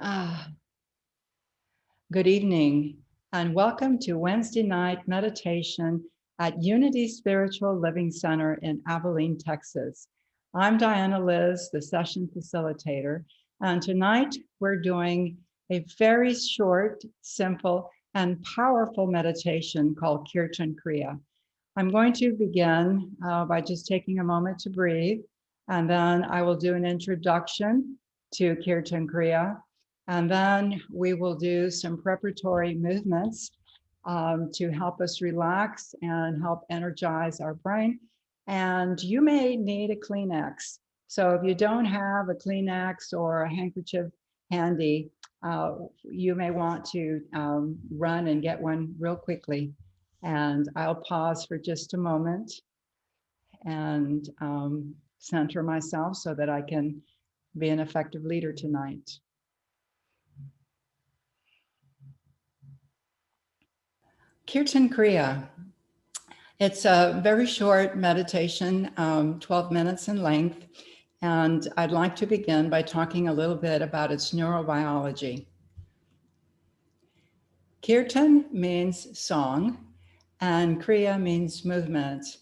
Ah, good evening, and welcome to Wednesday night meditation at Unity Spiritual Living Center in Abilene, Texas. I'm Diana Liz, the session facilitator, and tonight we're doing a very short, simple, and powerful meditation called Kirtan Kryia. I'm going to begin by just taking a moment to breathe, and then I will do an introduction to Kirtan Kryia, and then we will do some preparatory movements to help us relax and help energize our brain. And you may need a Kleenex. So if you don't have a Kleenex or a handkerchief handy, you may want to run and get one real quickly. And I'll pause for just a moment and center myself so that I can be an effective leader tonight. Kirtan Kryia. It's a very short meditation, 12 minutes in length. And I'd like to begin by talking a little bit about its neurobiology. Kirtan means song, and Kriya means movement.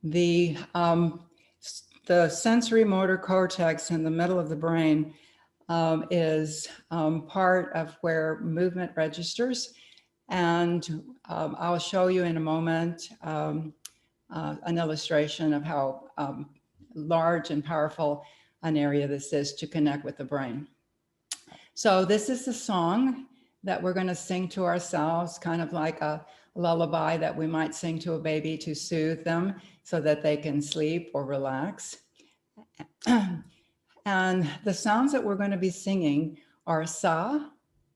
The sensory motor cortex in the middle of the brain is part of where movement registers. And I'll show you in a moment an illustration of how large and powerful an area this is to connect with the brain. So this is the song that we're going to sing to ourselves, kind of like a lullaby that we might sing to a baby to soothe them so that they can sleep or relax. And the sounds that we're going to be singing are sa,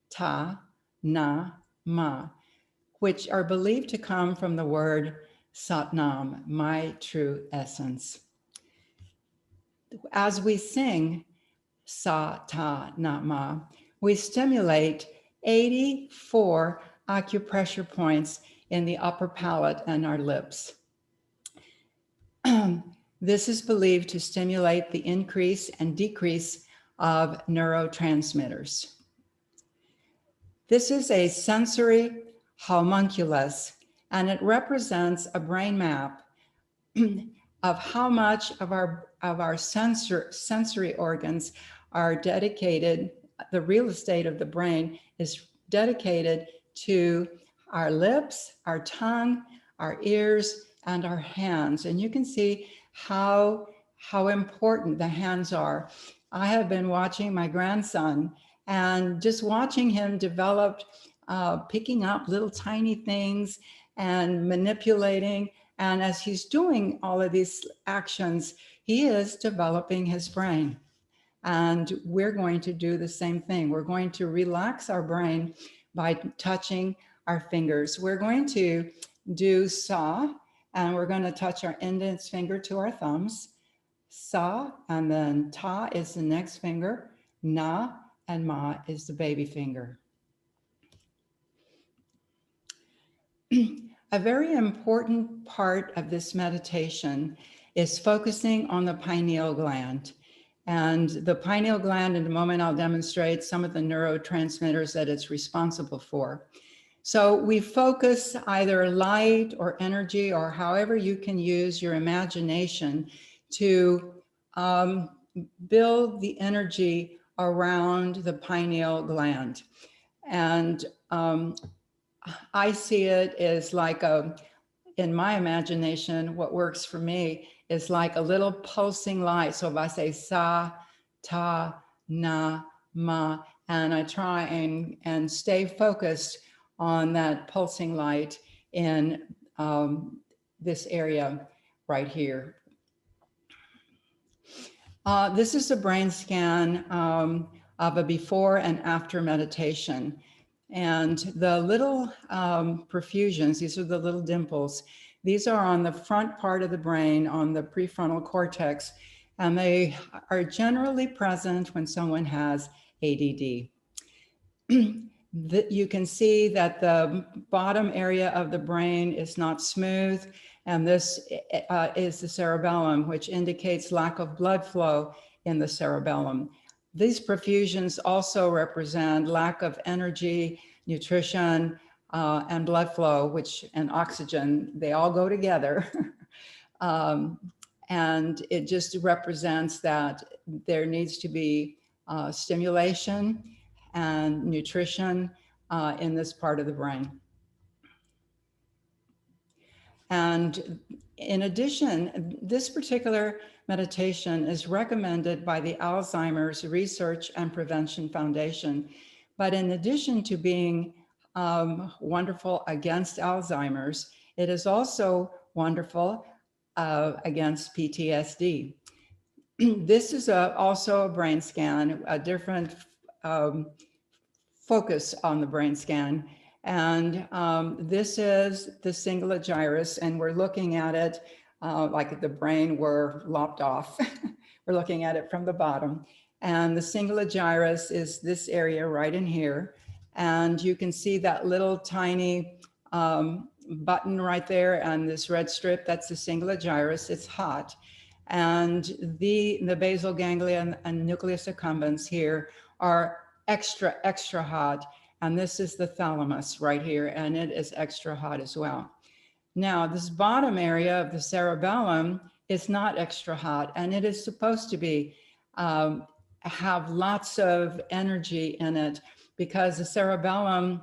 ta, na, ma, which are believed to come from the word Satnam, my true essence. As we sing sa, ta, na, ma, we stimulate 84 acupressure points in the upper palate and our lips. This is believed to stimulate the increase and decrease of neurotransmitters. This is a sensory homunculus, and it represents a brain map of how much of our sensory organs are dedicated. The real estate of the brain is dedicated to our lips, our tongue, our ears, and our hands. And you can see how important the hands are. I have been watching my grandson and just watching him develop, picking up little tiny things and manipulating. And as he's doing all of these actions, he is developing his brain. And we're going to do the same thing. We're going to relax our brain by touching our fingers. We're going to do sa, and we're going to touch our index finger to our thumbs. Sa, and then ta is the next finger. Na and ma is the baby finger. A very important part of this meditation is focusing on the pineal gland. And the pineal gland, in a moment, I'll demonstrate some of the neurotransmitters that it's responsible for. So we focus either light or energy or however you can use your imagination to build the energy around the pineal gland. And I see it as like in my imagination, what works for me is like a little pulsing light. So if I say sa, ta, na, ma, and I try and stay focused on that pulsing light in this area right here. This is a brain scan of a before and after meditation. And the little perfusions, these are the little dimples, these are on the front part of the brain, on the prefrontal cortex, and they are generally present when someone has ADD. You can see that the bottom area of the brain is not smooth, and this is the cerebellum, which indicates lack of blood flow in the cerebellum. These perfusions also represent lack of energy, nutrition, and blood flow, and oxygen. They all go together. um, and it just represents that there needs to be stimulation and nutrition in this part of the brain. And in addition, this particular meditation is recommended by the Alzheimer's Research and Prevention Foundation. But in addition to being wonderful against Alzheimer's, it is also wonderful against PTSD. This is also a brain scan, a different focus on the brain scan. And this is the cingulate gyrus, and we're looking at it like the brain were lopped off. We're looking at it from the bottom. And the cingulate gyrus is this area right in here. And you can see that little tiny button right there and this red strip, that's the cingulate gyrus. It's hot. And the basal ganglia and nucleus accumbens here are extra hot. And this is the thalamus right here, and it is extra hot as well. Now, this bottom area of the cerebellum is not extra hot, and it is supposed to be have lots of energy in it, because the cerebellum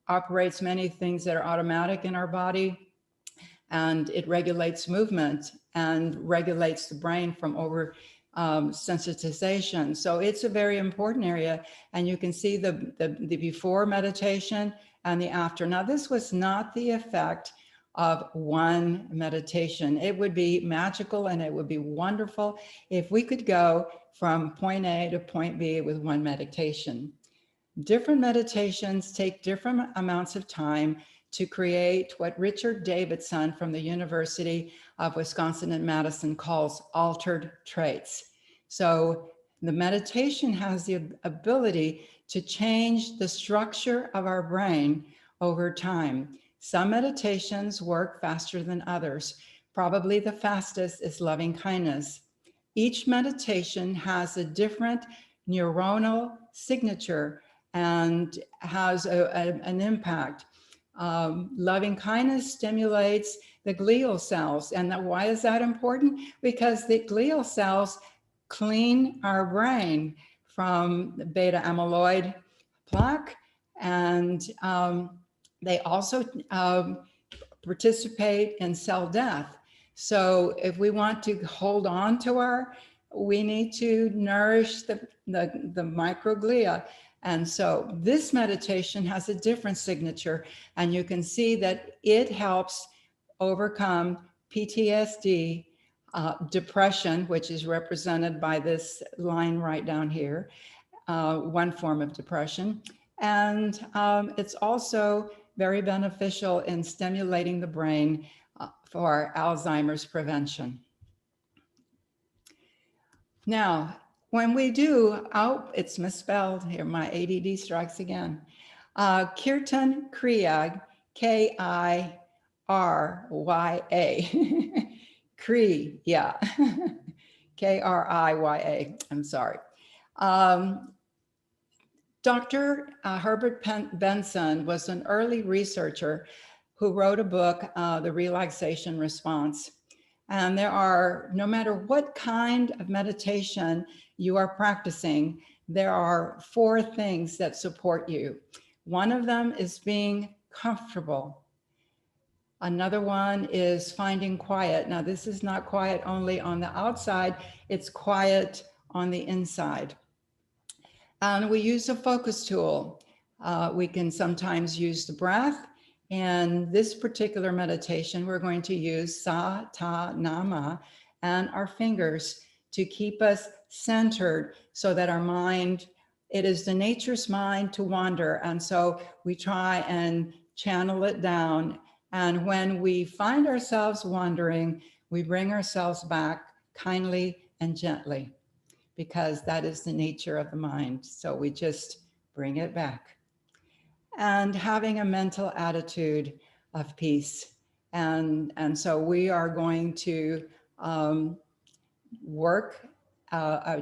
operates many things that are automatic in our body, and it regulates movement and regulates the brain from over sensitization. So it's a very important area. And you can see the before meditation and the after. Now, this was not the effect of one meditation. It would be magical and it would be wonderful if we could go from point A to point B with one meditation. Different meditations take different amounts of time to create what Richard Davidson from the University of Wisconsin and Madison calls altered traits. So the meditation has the ability to change the structure of our brain over time. Some meditations work faster than others. Probably the fastest is loving kindness. Each meditation has a different neuronal signature and has an impact. Loving kindness stimulates the glial cells. And why is that important? Because the glial cells clean our brain from the beta amyloid plaque, and they also participate in cell death. So if we want to hold on to we need to nourish the microglia. And so this meditation has a different signature, and you can see that it helps overcome PTSD, depression, which is represented by this line right down here, one form of depression. And it's also very beneficial in stimulating the brain for Alzheimer's prevention. Now, when we do, it's misspelled here, my ADD strikes again. Kirtan Kryia, K-I-R-Y-A. Kryia, K-R-I-Y-A, I'm sorry. Dr. Herbert Benson was an early researcher who wrote a book, The Relaxation Response. And there are, no matter what kind of meditation you are practicing, there are 4 things that support you. One of them is being comfortable. Another one is finding quiet. Now, this is not quiet only on the outside, it's quiet on the inside. And we use a focus tool. We can sometimes use the breath. And this particular meditation, we're going to use Sa, Ta, Nama, and our fingers to keep us centered so that our mind, it is the nature's mind to wander. And so we try and channel it down. And when we find ourselves wandering, we bring ourselves back kindly and gently, because that is the nature of the mind. So we just bring it back. And having a mental attitude of peace. And so we are going to work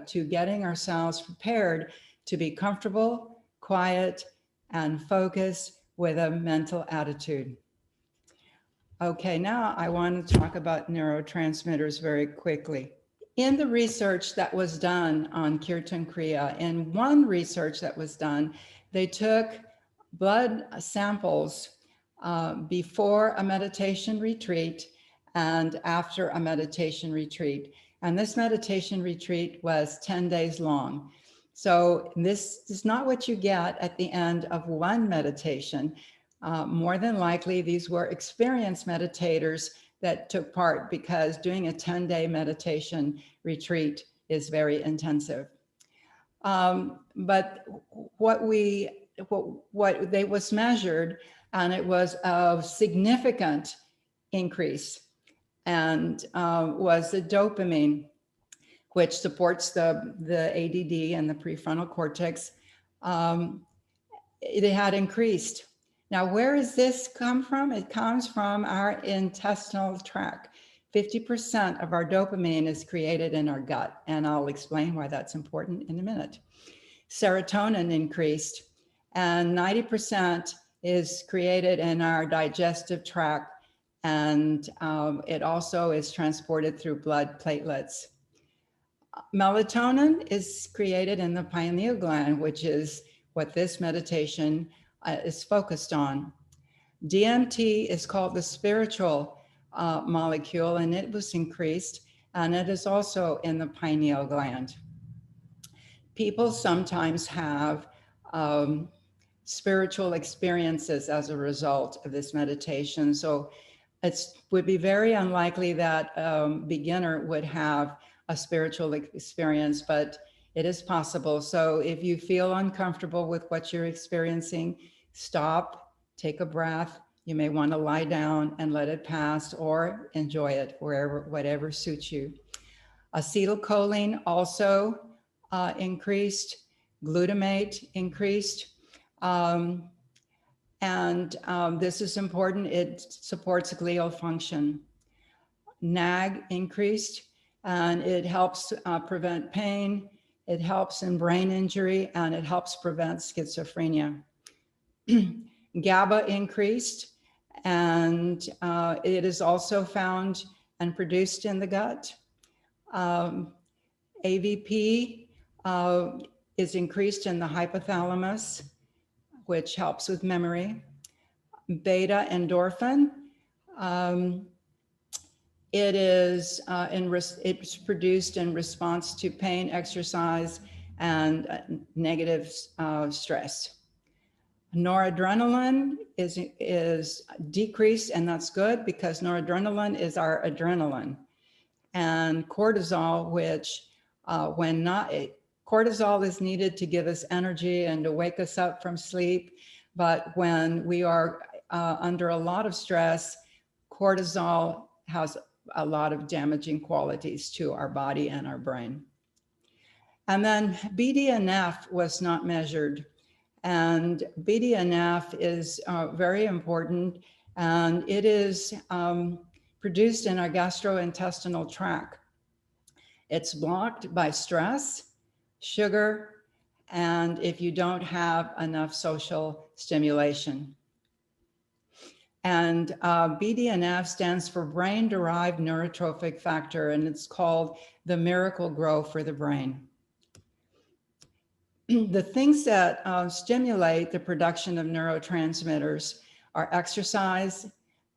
to getting ourselves prepared to be comfortable, quiet, and focused with a mental attitude. Okay, now I want to talk about neurotransmitters very quickly. In the research that was done on Kirtan Kryia, in one research that was done, they took blood samples before a meditation retreat and after a meditation retreat. And this meditation retreat was 10 days long. So this is not what you get at the end of one meditation. More than likely, these were experienced meditators that took part, because doing a 10-day meditation retreat is very intensive. But what they was measured, and it was a significant increase, and was the dopamine, which supports the ADD and the prefrontal cortex. It had increased. Now, where does this come from? It comes from our intestinal tract. 50% of our dopamine is created in our gut, and I'll explain why that's important in a minute. Serotonin increased, and 90% is created in our digestive tract, and it also is transported through blood platelets. Melatonin is created in the pineal gland, which is what this meditation is focused on. DMT is called the spiritual molecule, and it was increased, and it is also in the pineal gland. People sometimes have spiritual experiences as a result of this meditation. So it would be very unlikely that a beginner would have a spiritual experience, but it is possible. So if you feel uncomfortable with what you're experiencing, stop, take a breath. You may want to lie down and let it pass, or enjoy it whatever suits you. Acetylcholine also increased, glutamate increased. This is important. It supports glial function. NAG increased, and it helps prevent pain. It helps in brain injury, and it helps prevent schizophrenia. GABA increased, and it is also found and produced in the gut. AVP is increased in the hypothalamus, which helps with memory. Beta endorphin, it's produced in response to pain, exercise, and negative stress. Noradrenaline is decreased, and that's good, because noradrenaline is our adrenaline. And cortisol, which cortisol is needed to give us energy and to wake us up from sleep. But when we are under a lot of stress, cortisol has a lot of damaging qualities to our body and our brain. And then BDNF was not measured. And BDNF is very important, and it is produced in our gastrointestinal tract. It's blocked by stress, sugar, and if you don't have enough social stimulation. And BDNF stands for brain-derived neurotrophic factor, and it's called the miracle grow for the brain. The things that stimulate the production of neurotransmitters are exercise,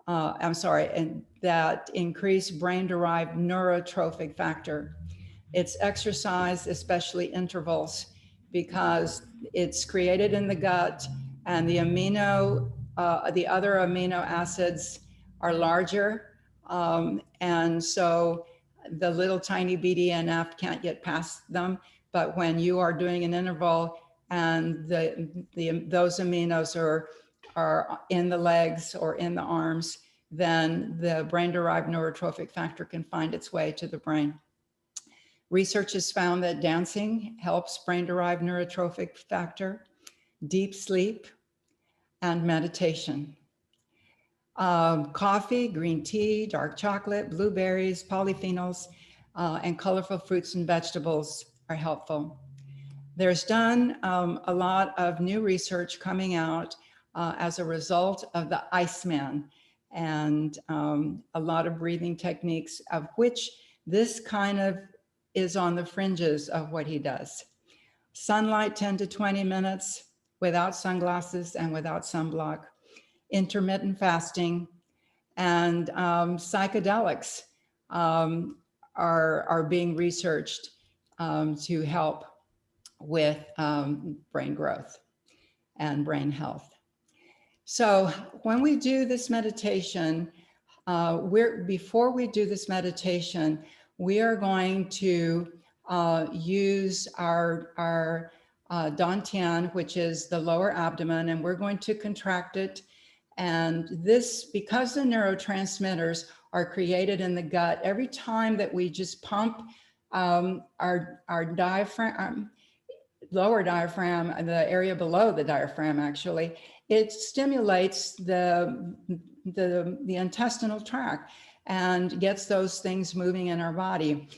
and that increase brain-derived neurotrophic factor. It's exercise, especially intervals, because it's created in the gut, and the other amino acids are larger, and so the little tiny BDNF can't get past them. But when you are doing an interval and those aminos are in the legs or in the arms, then the brain-derived neurotrophic factor can find its way to the brain. Research has found that dancing helps brain-derived neurotrophic factor, deep sleep, and meditation. Coffee, green tea, dark chocolate, blueberries, polyphenols, and colorful fruits and vegetables are helpful. There's done a lot of new research coming out as a result of the Iceman and a lot of breathing techniques, of which this kind of is on the fringes of what he does. Sunlight 10 to 20 minutes without sunglasses and without sunblock, intermittent fasting, and psychedelics are being researched to help with brain growth and brain health. So when we do this meditation, before we do this meditation, we are going to use our dantian, which is the lower abdomen, and we're going to contract it. And this, because the neurotransmitters are created in the gut, every time that we just pump our diaphragm, lower diaphragm, the area below the diaphragm actually, it stimulates the intestinal tract and gets those things moving in our body.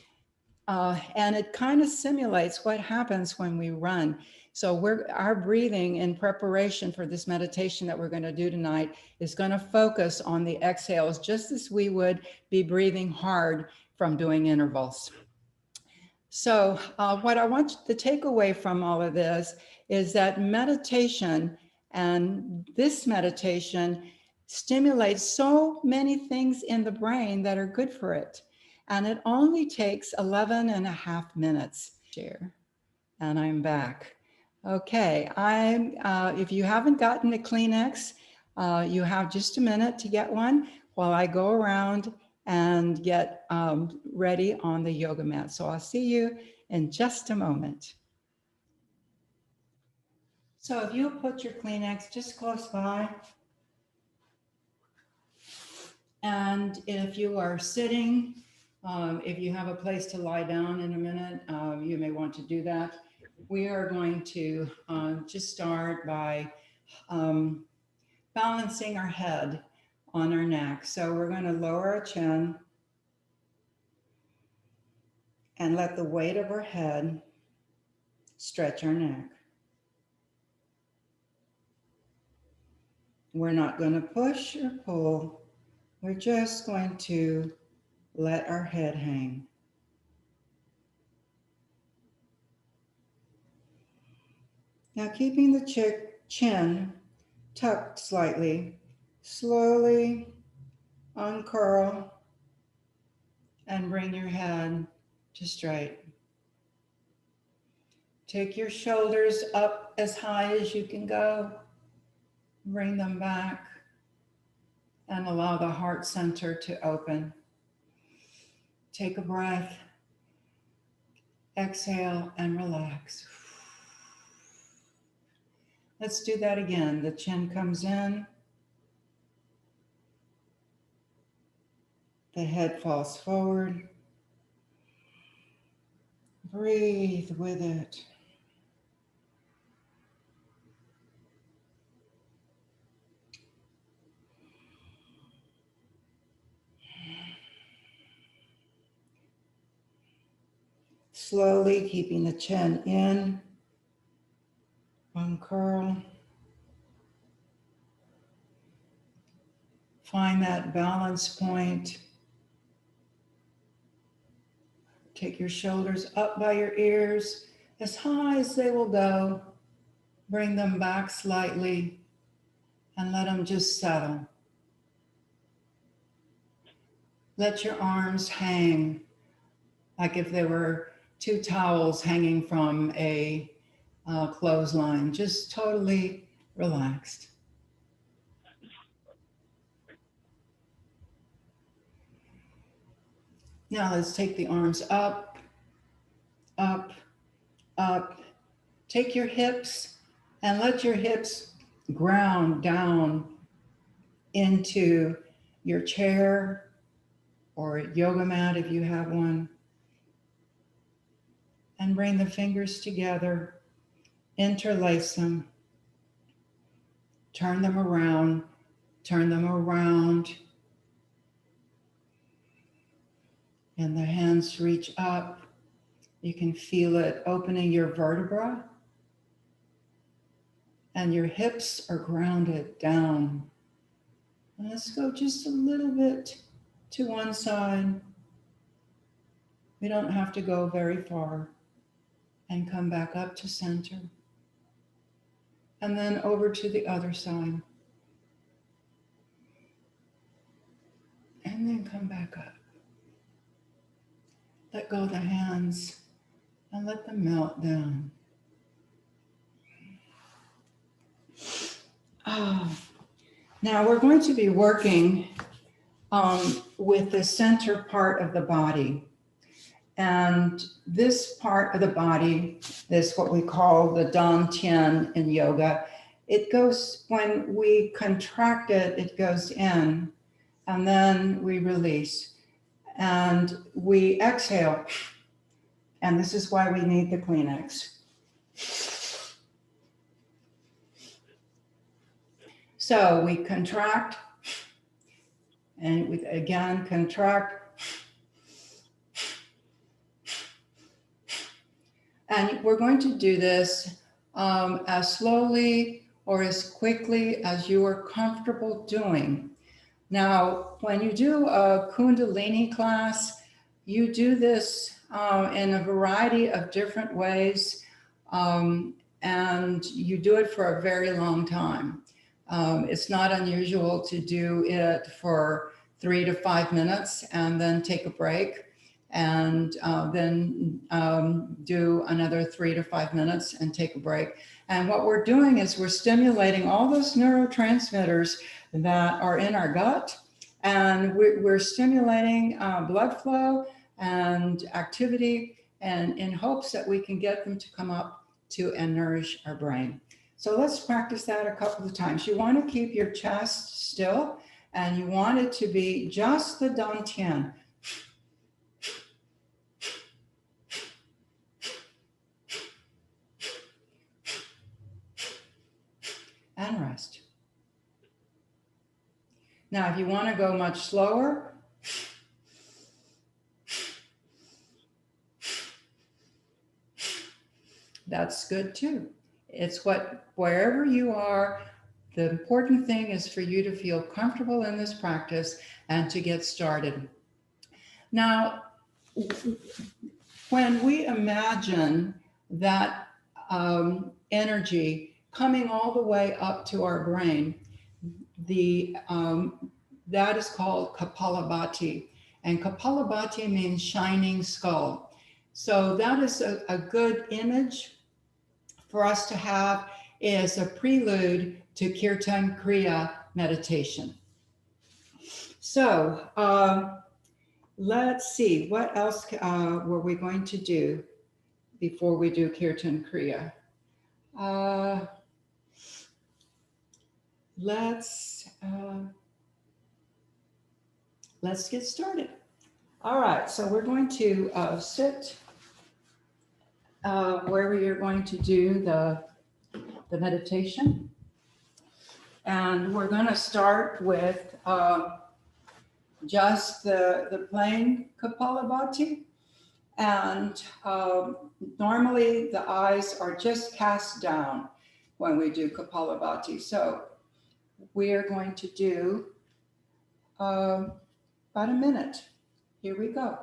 And it kind of simulates what happens when we run. So our breathing in preparation for this meditation that we're going to do tonight is going to focus on the exhales, just as we would be breathing hard from doing intervals. So what I want to take away from all of this is that meditation, and this meditation stimulates so many things in the brain that are good for it. And it only takes 11 and a half minutes. Share. And I'm back. Okay, if you haven't gotten a Kleenex, you have just a minute to get one while I go around and get ready on the yoga mat. So I'll see you in just a moment. So if you put your Kleenex just close by, and if you are sitting, if you have a place to lie down in a minute, you may want to do that. We are going to just start by balancing our head on our neck. So we're going to lower our chin and let the weight of our head stretch our neck. We're not going to push or pull. We're just going to let our head hang. Now, keeping the chin tucked slightly, slowly uncurl and bring your head to straight. Take your shoulders up as high as you can go. Bring them back and allow the heart center to open. Take a breath. Exhale and relax. Let's do that again. The chin comes in. The head falls forward. Breathe with it. Slowly keeping the chin in. Uncurl. Find that balance point. Take your shoulders up by your ears as high as they will go. Bring them back slightly and let them just settle. Let your arms hang like if they were two towels hanging from a clothesline, just totally relaxed. Now let's take the arms up, up, up. Take your hips and let your hips ground down into your chair or yoga mat if you have one. And bring the fingers together, interlace them, turn them around, And the hands reach up. You can feel it opening your vertebra. And your hips are grounded down. And let's go just a little bit to one side. We don't have to go very far. And come back up to center. And then over to the other side. And then come back up. Let go of the hands and let them melt down. Now we're going to be working with the center part of the body. And this part of the body is what we call the dantian in yoga. It goes, when we contract it, it goes in, and then we release. And we exhale. And this is why we need the Kleenex. So we contract, and we again contract. And we're going to do this as slowly or as quickly as you are comfortable doing. Now, when you do a Kundalini class, you do this in a variety of different ways, and you do it for a very long time. It's not unusual to do it for 3 to 5 minutes and then take a break, and then do another 3 to 5 minutes and take a break. And what we're doing is we're stimulating all those neurotransmitters that are in our gut, and we're stimulating blood flow and activity, and in hopes that we can get them to come up to and nourish our brain. So let's practice that a couple of times. You want to keep your chest still, and you want it to be just the dantian. And rest. Now, if you want to go much slower, that's good too. It's wherever you are, the important thing is for you to feel comfortable in this practice and to get started. Now, when we imagine that energy coming all the way up to our brain, that is called Kapalabhati. And Kapalabhati means shining skull. So that is a good image for us to have as a prelude to Kirtan Kryia meditation. So let's see, what else were we going to do before we do Kirtan Kryia? Let's get started. All right, so we're going to sit wherever you're going to do the meditation. And we're going to start with just the plain Kapalabhati. And normally the eyes are just cast down when we do Kapalabhati. So we are going to do about a minute. Here we go.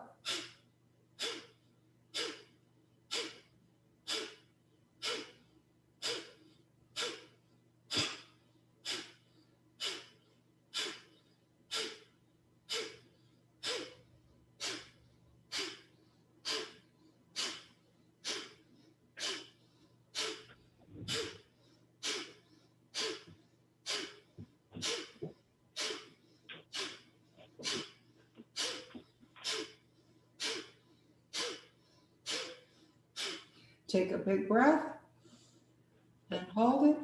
Take a big breath and hold it.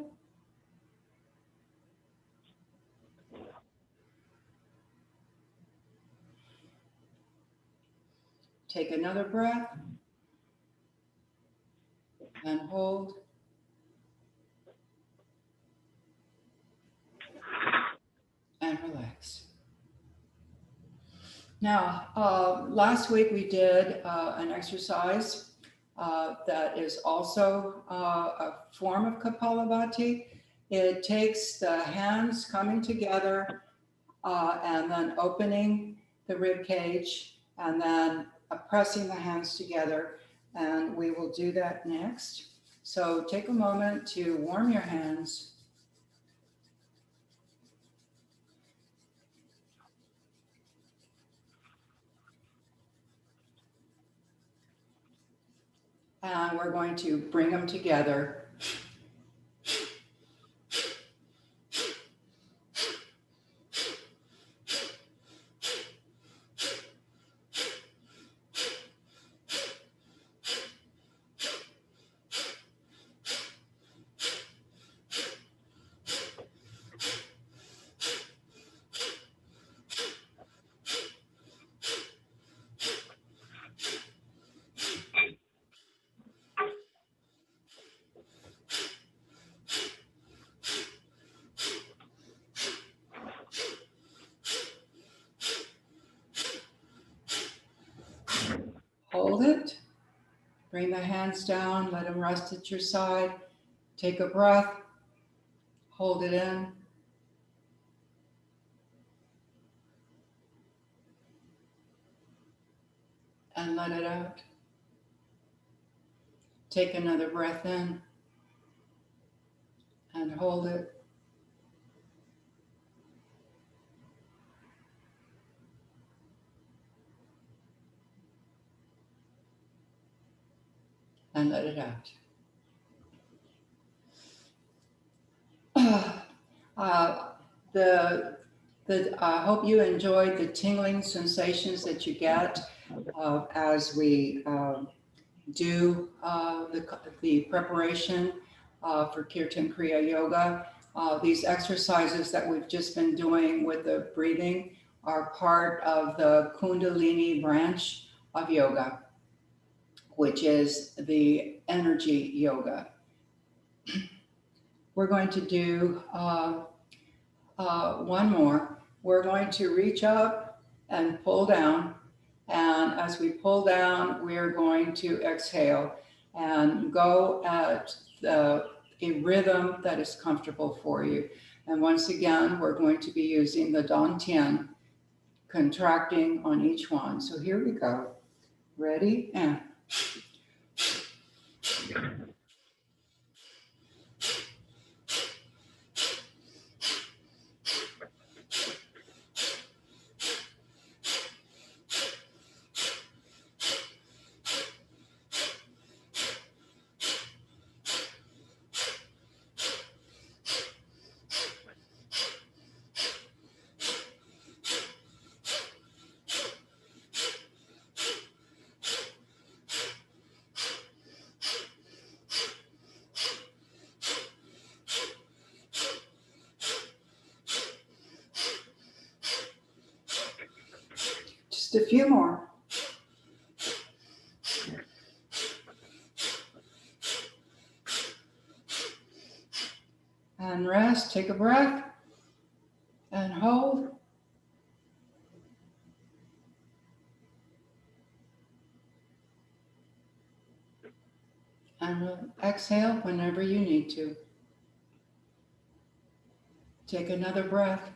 Take another breath and hold. And relax. Now, last week we did an exercise that is also a form of Kapalabhati. It takes the hands coming together and then opening the rib cage and then pressing the hands together. And we will do that next. So take a moment to warm your hands. And we're going to bring them together. Hold it. Bring the hands down, let them rest at your side. Take a breath, hold it in. And let it out. Take another breath in and hold it. And let it out. I hope you enjoyed the tingling sensations that you get as we do the preparation for Kirtan Kryia Yoga. These exercises that we've just been doing with the breathing are part of the Kundalini branch of yoga, which is the energy yoga. We're going to do one more. We're going to reach up and pull down. And as we pull down, we're going to exhale and go at a rhythm that is comfortable for you. And once again, we're going to be using the Dantian, contracting on each one. So here we go. Ready? And just a few more. And rest, take a breath and hold. And exhale whenever you need to. Take another breath.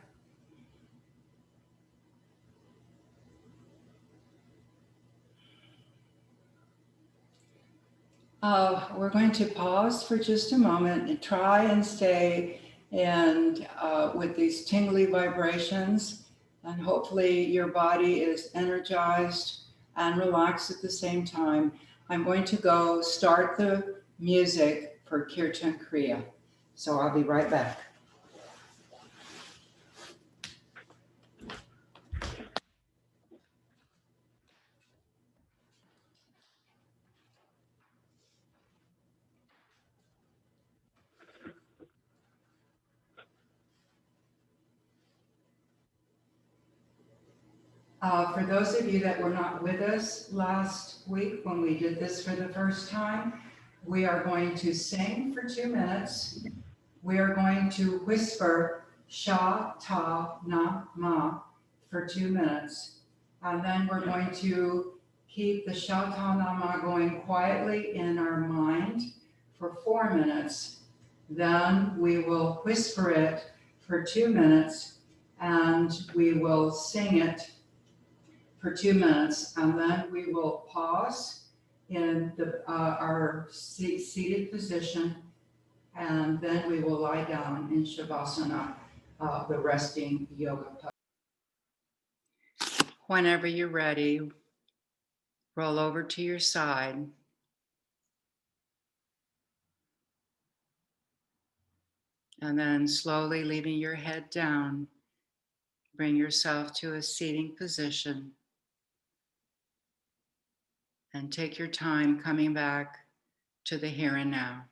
We're going to pause for just a moment and try and stay in with these tingly vibrations, and hopefully your body is energized and relaxed at the same time. I'm going to go start the music for Kirtan Kryia. So I'll be right back. For those of you that were not with us last week when we did this for the first time, we are going to sing for 2 minutes. We are going to whisper Sha, Ta, Na, Ma for 2 minutes. And then we're going to keep the Shatanama going quietly in our mind for 4 minutes. Then we will whisper it for 2 minutes, and we will sing it for 2 minutes, and then we will pause in our seated position, and then we will lie down in Shavasana, the resting yoga pose. Whenever you're ready, roll over to your side. And then slowly leaving your head down, bring yourself to a seating position. And take your time coming back to the here and now.